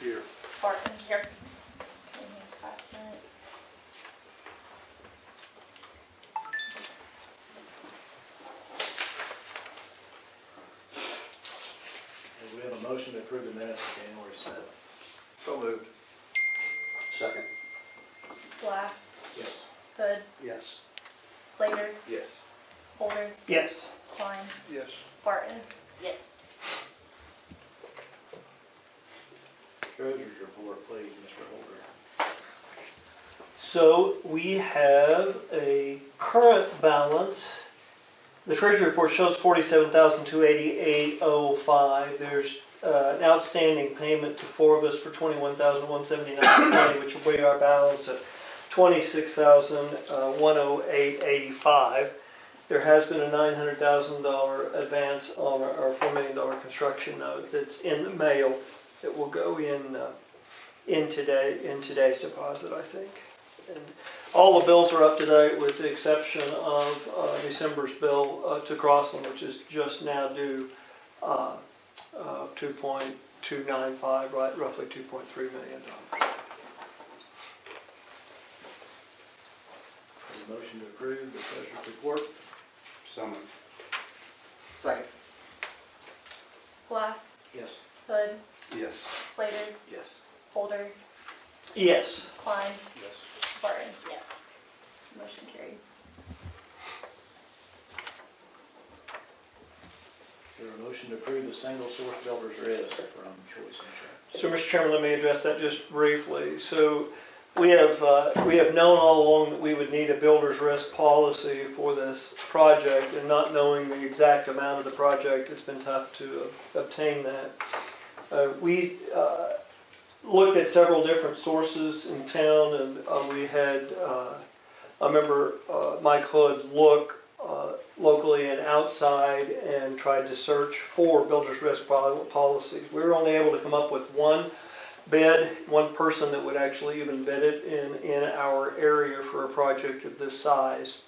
Here. Barton. Here. And we have a motion to approve the minutes of January 7th. So moved. Second. Glass. Yes. Hood. Yes. Slater. Yes. Holder. Yes. Klein. Yes. Barton. Yes. Treasurer's report, please, Mr. Holder. So we have a current balance. The Treasury report shows $47,288.05. There's an outstanding payment to four of us for $21,179.20, which will bring our balance at $26,108.85. There has been a $900,000 advance on our $4 million construction note that's in the mail. That will go in today's deposit, I think. And all the bills are up to date with the exception of December's bill to Crossland, which is just now due 2.295, right, roughly $2.3 million. Motion to approve the treasurer's report. So moved. Second. Glass. Yes. Hood. Yes. Slater. Yes. Holder. Yes. Klein. Yes. Barton. Yes. Motion carried. Is there a motion to approve the single source builder's risk from Choice Insurance? So, Mr. Chairman, let me address that just briefly. So, we have known all along that we would need a builder's risk policy for this project, and not knowing the exact amount of the project, it's been tough to obtain that. We looked at several different sources in town, and we had a member, Mike Hood, look locally and outside and tried to search for builder's risk policies. We were only able to come up with one bid, one person that would actually even bid it in our area for a project of this size.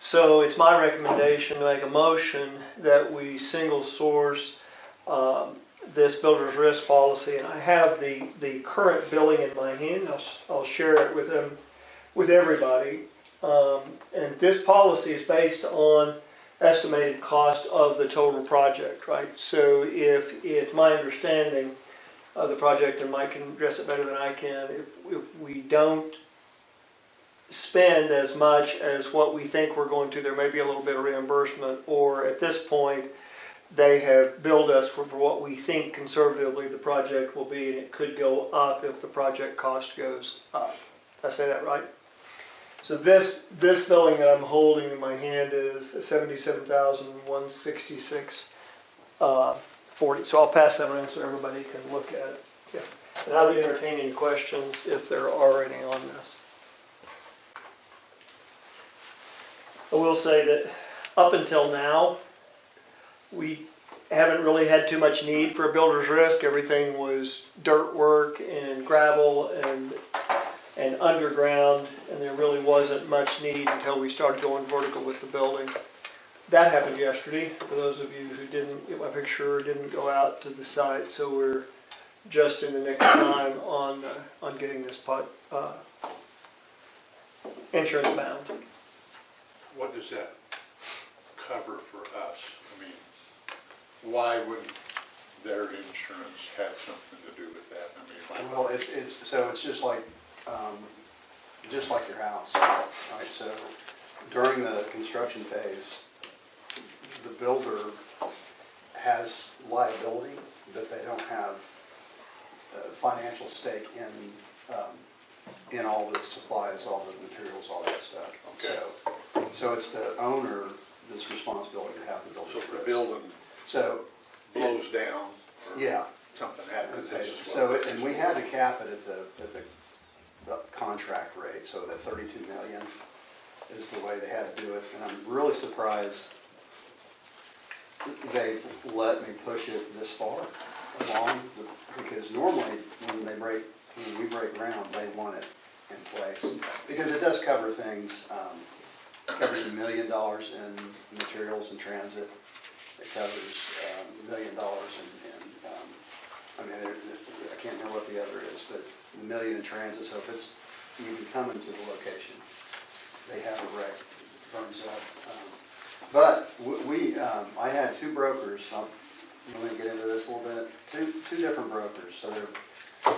So it's my recommendation to make a motion that we single source this builder's risk policy, and I have the current billing in my hand. I'll share it with them, with everybody. And this policy is based on estimated cost of the total project, right? So if it's my understanding of the project, and Mike can address it better than I can, if we don't spend as much as what we think we're going to, there may be a little bit of reimbursement, or at this point, they have billed us for what we think conservatively the project will be, and it could go up if the project cost goes up. Did I say that right? So this billing that I'm holding in my hand is $77,166.40. So I'll pass that around so everybody can look at it. Yeah. And I'll entertain any questions if there are any on this. I will say that up until now, we haven't really had too much need for a builder's risk. Everything was dirt work and gravel and underground, and there really wasn't much need until we started going vertical with the building. That happened yesterday. For those of you who didn't get my picture or didn't go out to the site, so we're just in the nick of time on getting this insurance bound. What does that cover for us? I mean, why wouldn't their insurance have something to do with that? I mean, Well, it's just like your house, right? So during the construction phase, the builder has liability, but they don't have a financial stake in all the supplies, all the materials, all that stuff. Okay. So it's the owner that's responsibility to have the builder's so if the risk. building blows down, or Yeah. something happens, Okay. this is So, what and we had to cap it at the contract rate, so that 32 million is the way they had to do it. And I'm really surprised they've let me push it this far along, because normally when we break ground, they want it in place, because it does cover things. Covers $1 million in materials and transit. It covers $1 million in I can't remember what the this, but the million in transit, so if it's even coming to the location, they have a wreck, burns up. But I had two brokers, I'm going to get into this a little bit, two different brokers, so they're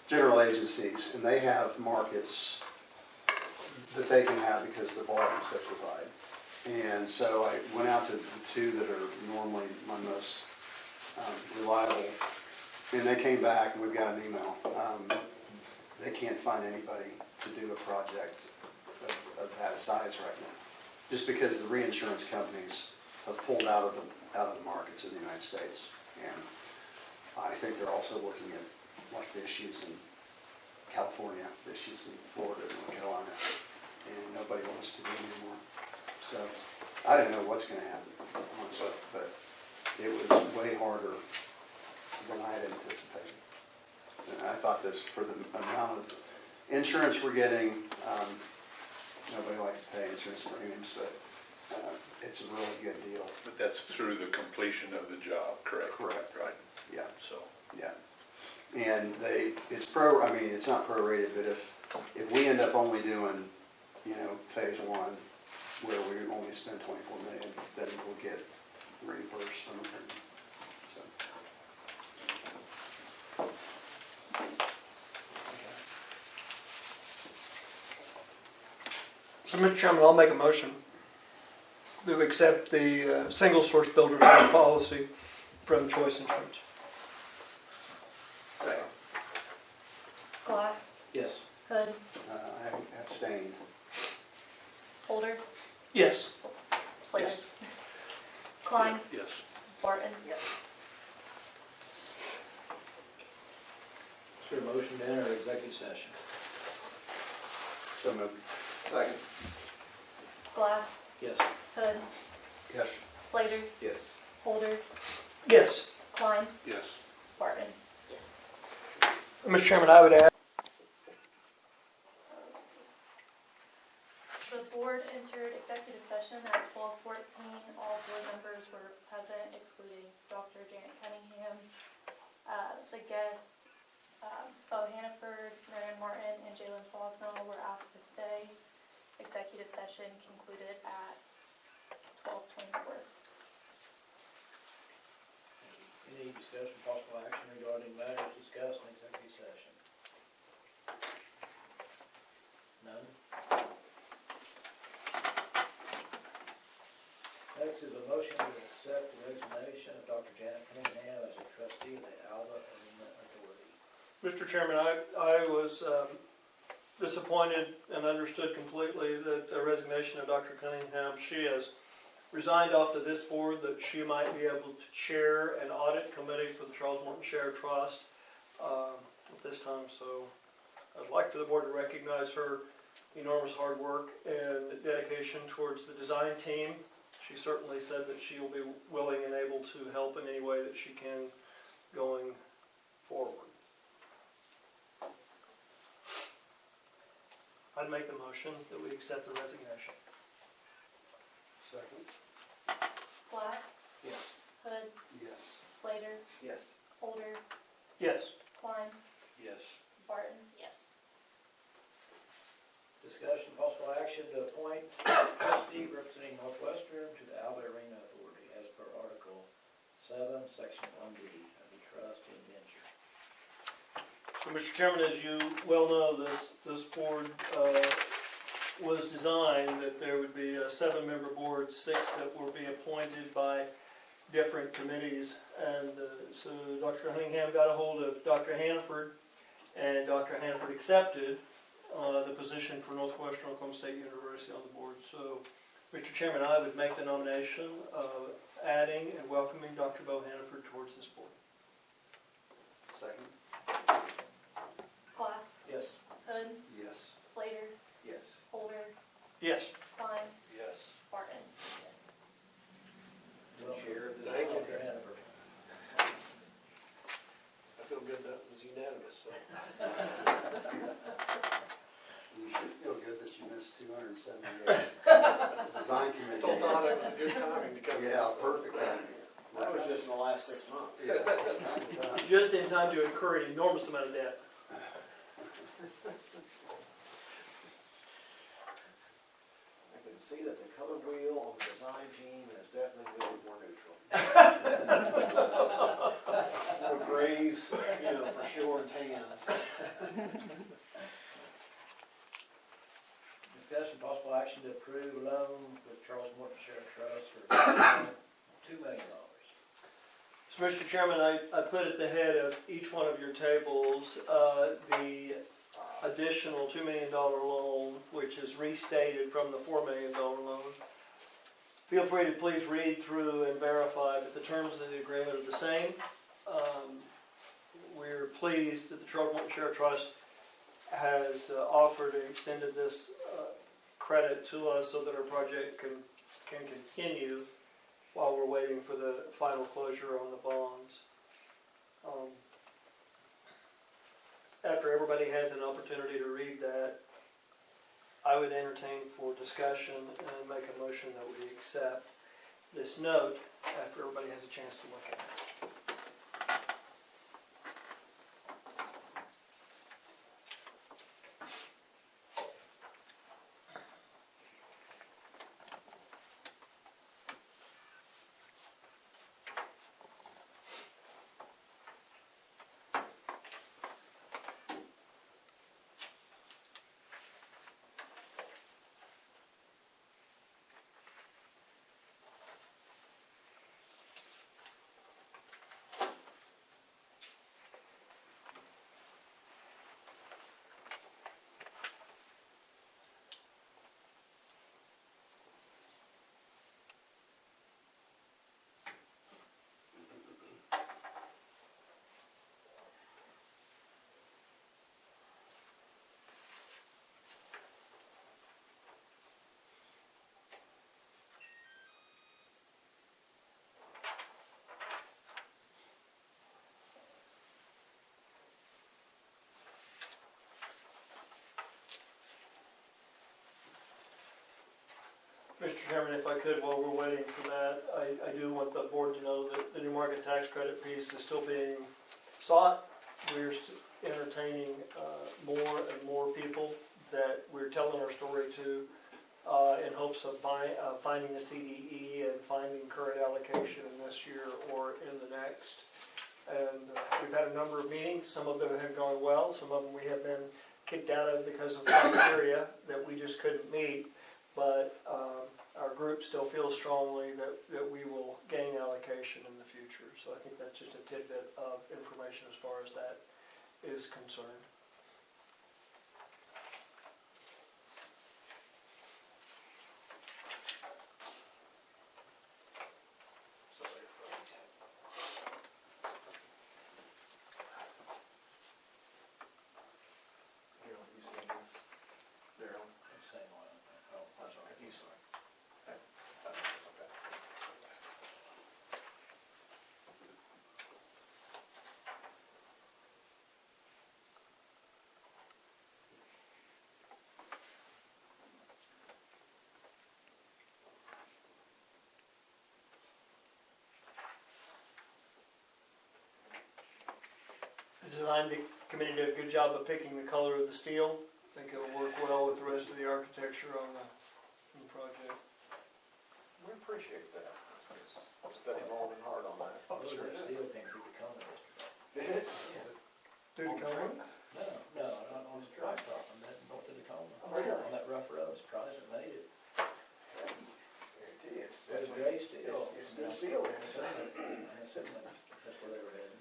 general agencies, and they have markets that they can have because of the volumes they provide. And so I went out to the two that are normally my most reliable, and they came back, and we've got an email. They can't find anybody to do a project of that size right now, just because the reinsurance companies have pulled out of the markets in the United States. And I think they're also looking at like the issues in California, the issues in Florida, and North Carolina, and nobody wants to do it anymore. So I don't know what's going to happen, honestly, but it was way harder than I had anticipated. And I thought this, for the amount of insurance we're getting, nobody likes to pay insurance premiums, but it's a really good deal. But that's through the completion of the job, correct? Correct. Right, Yeah, so. yeah. And it's not prorated, but if we end up only doing, phase one, where we only spend 24 million, then we'll get reimbursed on the premium. So, Mr. Chairman, I'll make a motion to accept the single source builder's risk policy from Choice Insurance. Second. Glass, Yes. Hood, I abstained. Holder, Yes. Slater. Yes. Klein, Yes. Barton. Yes. Is there a motion to enter executive session? So moved. Second. Glass, Yes. Hood, Yes. Slater, Yes. Holder, Yes. Klein, Yes. Barton. Yes. Mr. Chairman, I would add. The board entered executive session at 12:14. All board members were present, excluding Dr. Janet Cunningham. The guest, Bo Hannaford, Marion Martin, and Jalen Fosnell were asked to stay. Executive session concluded at 12:24. Any discussion, possible action regarding matters discussed in executive session? None? Next is a motion to accept the resignation of Dr. Janet Cunningham as a trustee of the Alva Arena Authority. Mr. Chairman, I was disappointed and understood completely that the resignation of Dr. Cunningham, she has resigned off to this board that she might be able to chair an audit committee for the Charles Morton Share Trust at this time. So I'd like for the board to recognize her enormous hard work and dedication towards the design team. She certainly said that she will be willing and able to help in any way that she can going forward. I'd make the motion that we accept the resignation. Second. Glass, Yes. Hood, Yes. Slater, Yes. Holder, Yes. Klein, Yes. Barton. Yes. Discussion, possible action to appoint trustee representing Northwestern to the Alva Arena Authority as per Article 7, Section 1B of the trust indenture. So, Mr. Chairman, as you well know, this board was designed that there would be a 7-member board, 6 that will be appointed by different committees. And so Dr. Cunningham got a hold of Dr. Hannaford, and Dr. Hannaford accepted the position for Northwestern Oklahoma State University on the board. So, Mr. Chairman, I would make the nomination of adding and welcoming Dr. Bo Hannaford towards this board. Second. Glass, Yes. Hood, Yes. Slater, Yes. Holder, Yes. Klein, Yes. Barton. Yes. Chair, Thank you. Dr. Hannaford. I feel good that was unanimous, so. You should feel good that you missed 278. Design committee. Told Todd it was good timing to come in. Yeah, so. perfect timing. That was just in the last 6 months. Yeah. Just in time to incur an enormous amount of debt. I can see that the color wheel on the design team is definitely a little more neutral. More grays, for sure, and tans. Discussion possible action to approve loan with Charles Morton Sheriff Trust for $2 million. So, Mr. Chairman, I put at the head of each one of your tables the additional $2 million loan, which is restated from the $4 million loan. Feel free to please read through and verify that the terms of the agreement are the same. We're pleased that the Charles Morton Sheriff Trust has offered and extended this credit to us so that our project can continue while we're waiting for the final closure on the bonds. After everybody has an opportunity to read that, I would entertain for discussion and make a motion that we accept this note after everybody has a chance to look at it. Mr. Chairman, if I could, while we're waiting for that, I do want the board to know that the new market tax credit piece is still being sought. We're entertaining more and more people that we're telling our story to in hopes of finding a CDE and finding current allocation in this year or in the next. And we've had a number of meetings. Some of them have gone well. Some of them we have been kicked out of because of criteria that we just couldn't meet. But our group still feels strongly that we will gain allocation in the future. So I think that's just a tidbit of information as far as that is concerned. The design committee did a good job of picking the color of the steel. I think it'll work well with the rest of the architecture on the project. We appreciate that. Studying long and hard on that. Those are steel came through the cone yesterday. Through the color? No, on the drive top, on that north of the cone. Oh, really? On that rough road, surprised it made it. Guarantee it's It was definitely. gray steel. It's good steel, I it's said that's where they were heading.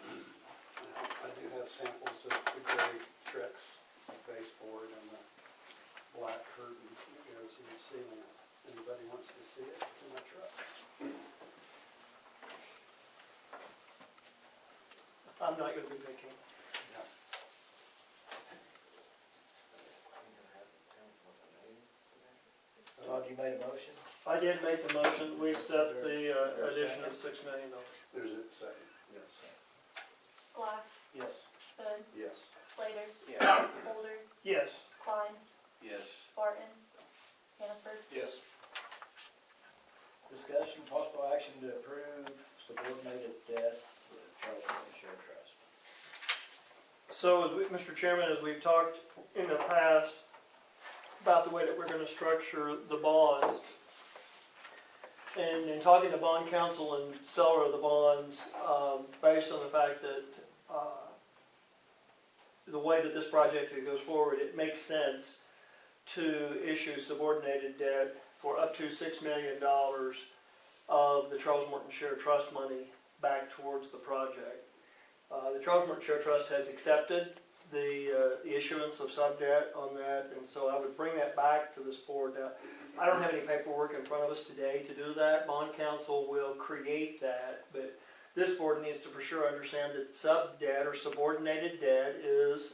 I do have samples of the gray Trex baseboard and the black curtain that goes in the ceiling. If anybody wants to see it, it's in my truck. I'm not going to be picking. Yeah. Todd, you made a motion? I did make the motion. We accept the addition of $6 million. There's a second. Yes. Glass, Yes. Hood, Yes. Slater, Yeah. Holder, Yes. Klein, Yes. Barton, Hannaford. Yes. Discussion, possible action to approve subordinated debt for the Charles Morton Share Trust. So, Mr. Chairman, as we've talked in the past about the way that we're going to structure the bonds, and in talking to bond counsel and seller of the bonds, based on the fact that the way that this project goes forward, it makes sense to issue subordinated debt for up to $6 million of the Charles Morton Share Trust money back towards the project. The Charles Morton Share Trust has accepted the issuance of sub-debt on that, and so I would bring that back to this board. Now, I don't have any paperwork in front of us today to do that. Bond counsel will create that, but this board needs to for sure understand that sub-debt or subordinated debt is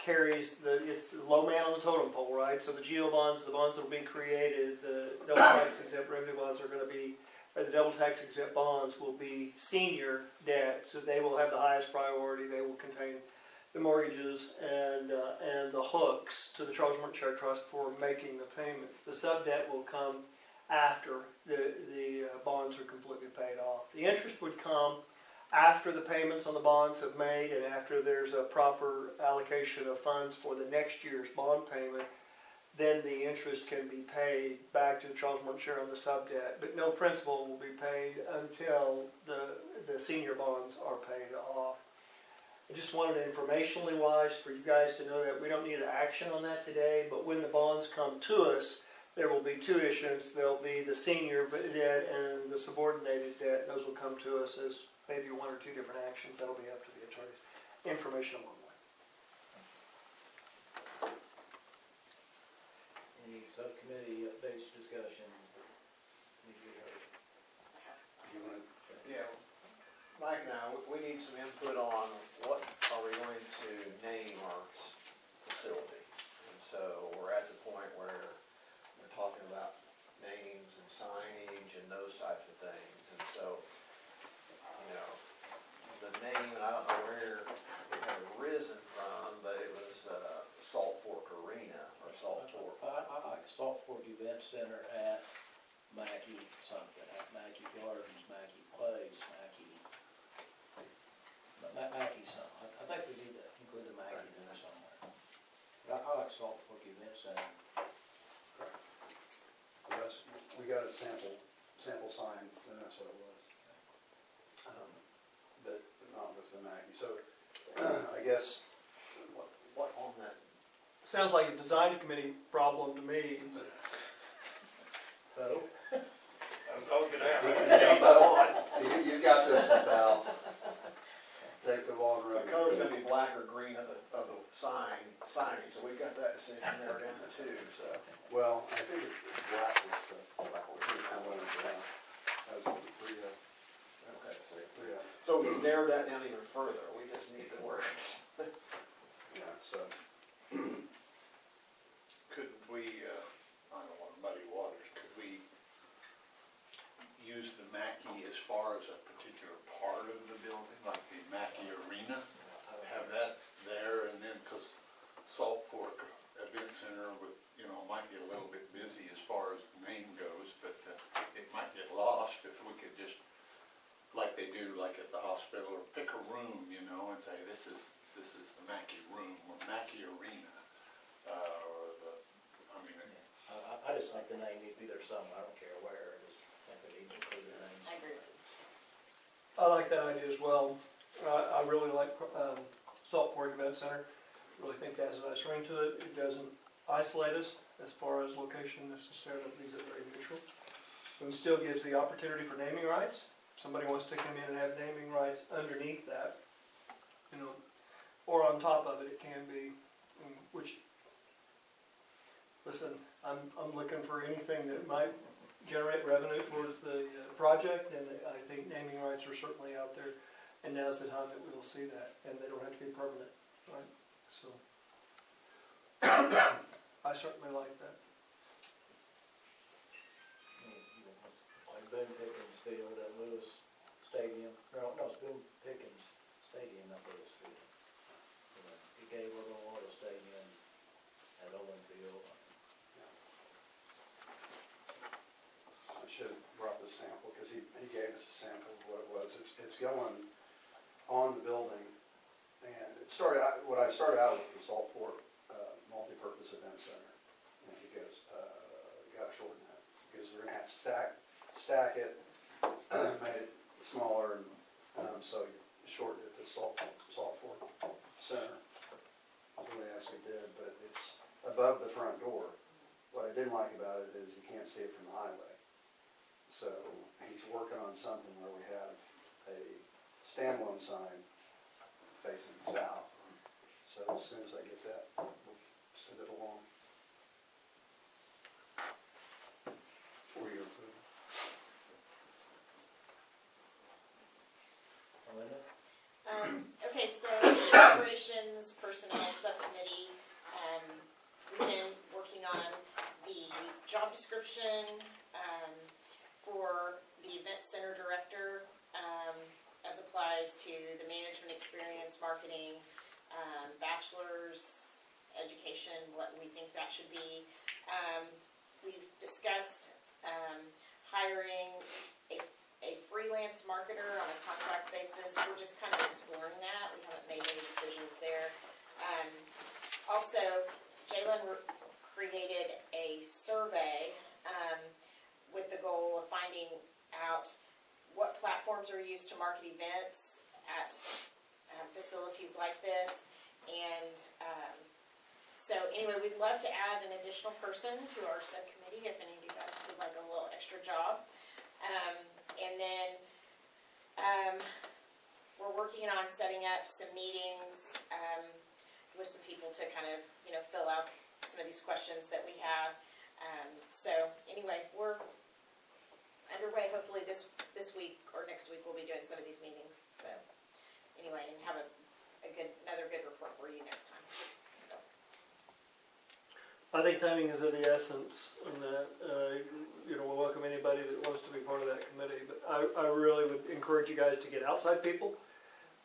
it's the low man on the totem pole, right? So the GO bonds, the bonds that will be created, the double tax exempt revenue bonds are going to be, or the double tax exempt bonds will be senior debt, so they will have the highest priority. They will contain the mortgages and the hooks to the Charles Morton Share Trust for making the payments. The sub-debt will come after the bonds are completely paid off. The interest would come after the payments on the bonds have made and after there's a proper allocation of funds for the next year's bond payment. Then the interest can be paid back to the Charles Morton Share on the sub-debt, but no principal will be paid until the senior bonds are paid off. I just wanted informationally wise for you guys to know that we don't need an action on that today, but when the bonds come to us, there will be two issues. There'll be the senior debt and the subordinated debt. Those will come to us as maybe one or two different actions. That'll be up to the attorneys. Information along the way. Any subcommittee updates, discussions that need to be heard? You want to Yeah, Mike and I, we need some input on what are we going to name our facility. And so we're at the point where we're talking about names and signage and those types of things. And so, you know, the name, I don't know where it had arisen from, but it was Salt Fork Arena or Salt Fork. I like Salt Fork Event Center at Mackey something, at Mackey Gardens, Mackey Place, Mackey something. I think we need to include the Mackey in there somewhere. But I like Salt Fork Event Center. we got a sample sign, and that's what it was. But not with the Maggie. So I guess What on that? Sounds like a design committee problem to me. So, I was gonna ask. you got this, pal. Take the long The road. color's gonna be black or green of the signage, so we've got that decision there down to two, so. Well, I think it's black was the kind of what it was. That was pretty, Okay, pretty, so we narrowed that down even further, we just need the words. yeah, so. Couldn't we, I don't want to muddy waters, could we use the Mackey as far as a particular part of the building, like the Mackey Arena? Have that there, and then, because Salt Fork Event Center might get a little bit busy as far as the name goes, but it might get lost if we could just, like they do, like at the hospital, or pick a room, and say, this is the Mackey room, or Mackey Arena, or the, I just think the name need to be there somewhere. I don't care where. I just think we need to include their names. I agree with you. I like that idea as well. I really like Salt Fork Event Center. Really think that has a nice ring to it. It doesn't isolate us as far as location necessarily, leaves it very neutral. And still gives the opportunity for naming rights. If somebody wants to come in and have naming rights underneath that, or on top of it, it can be, which, listen, I'm looking for anything that might generate revenue towards the project, and I think naming rights are certainly out there, and now's the time that we'll see that, and they don't have to be permanent, right? So, I certainly like that. Like Boone Pickens Field at Lewis Stadium. No, it's Boone Pickens Stadium at Lewis Field. The Gaylord Memorial Stadium at Owen Field. was going on the building, and it started out, what I started out with was Salt Fork Multipurpose Event Center. And he goes, gotta shorten that, because we're gonna have to stack it, made it smaller, and so he shortened it to Salt Fork Center. That's what he actually did, but it's above the front door. What I didn't like about it is you can't see it from the highway. So he's working on something where we have a standalone sign facing south. So as soon as I get that, we'll send it along for your approval. Melinda? Okay, so operations personnel subcommittee, we've been working on the job description, for the event center director, as applies to the management experience, marketing, bachelor's education, what we think that should be. We've discussed, hiring a freelance marketer on a contract basis. We're just kind of exploring that. We haven't made any decisions there. Also, Jalen created a survey, with the goal of finding out what platforms are used to market events at facilities like this. And so anyway, we'd love to add an additional person to our subcommittee if any of you guys would like a little extra job. And then we're working on setting up some meetings with some people to kind of, fill out some of these questions that we have. So anyway, we're underway. Hopefully this week or next week we'll be doing some of these meetings. So anyway, and have another good report for you next time. So. I think timing is of the essence, and that, we'll welcome anybody that wants to be part of that committee, but I really would encourage you guys to get outside people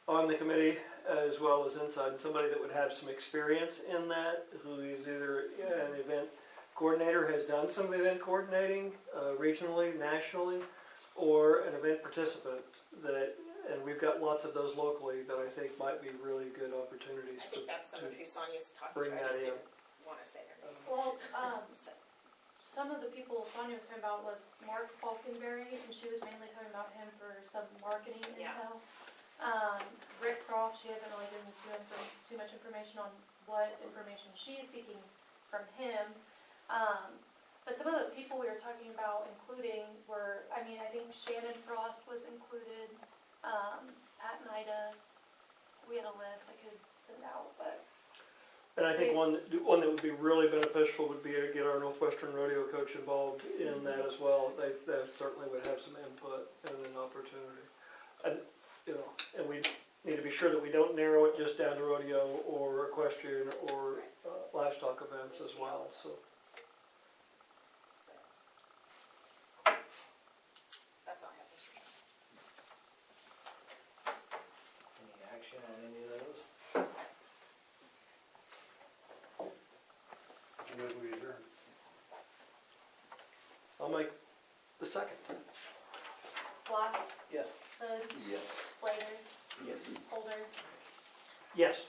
on the committee as well as inside, somebody that would have some experience in that, who is either an event coordinator, has done some event coordinating regionally, nationally, or an event participant that, and we've got lots of those locally that I think might be really good opportunities. I think that's some of who Sonia's talking bring to. I that just in. didn't want to say their name. Well, So, some of the people Sonia was talking about was Mark Falkenberry, and she was mainly talking about him for some marketing Yeah. intel. Rick Croft, she hasn't really given me too much information on what information she is seeking from him. But some of the people we were talking about including were, I think Shannon Frost was included, Pat and Ida. We had a list I could send out, but. And I think one that would be really beneficial would be to get our Northwestern Rodeo coach involved in that as well. They certainly would have some input and an opportunity. And we need to be sure that we don't narrow it just down to rodeo or equestrian or livestock events as well. So. That's all I have this week. Any action on any of those? I move we adjourn. I'll make the second. Bloss, Yes. Hood, Yes. Slater, Yes. Holder, Yes.